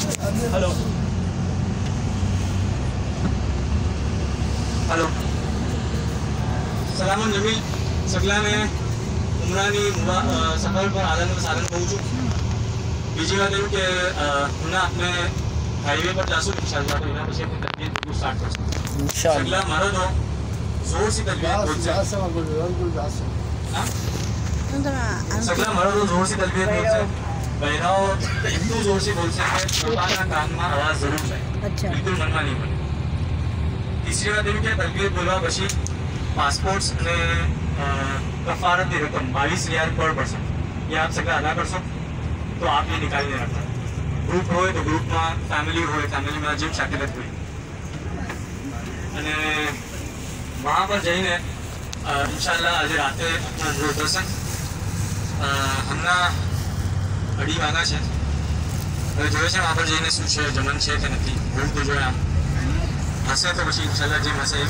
hello hello सलाम जमील सगला में उमरानी सफर पर आलन सालन पहुँचूँ बीजी बात है कि हमने अपने हाईवे पर जासूँ इंशाल्लाह तो इन्हें पीछे अपनी तकलीफ बिल्कुल स्टार्ट कर सकते सगला मारो दो जोर सी तकलीफ बोल से सगला मारो दो जोर सी तकलीफ बोल से बहराओ इतनी जोर से बोल से बताना कान में आवाज़ जरूर है अच्छा बिल्कुल मनवा नहीं बने तीसरी बात ये तकलीफ बोलवा बशी पासपोर्ट्स ने कफारत की रकम 22 रियाल पर पर्सन ये आप सगला अदा कर सको तो आप ये निकाल नहीं रखता ग्रुप हो तो ग्रुप में फैमिली हो फैमिली में जीव शाकिलत हुई वहाँ पर जाइए इंशाल्लाह आज राते अपना जो दर्शन हमना अड़ी वागा है जो है वहाँ पर जाइए शू है जमन है कि नहीं भूल तो जो है हंसे तो पीछे इंशाल्लाह जी हंसे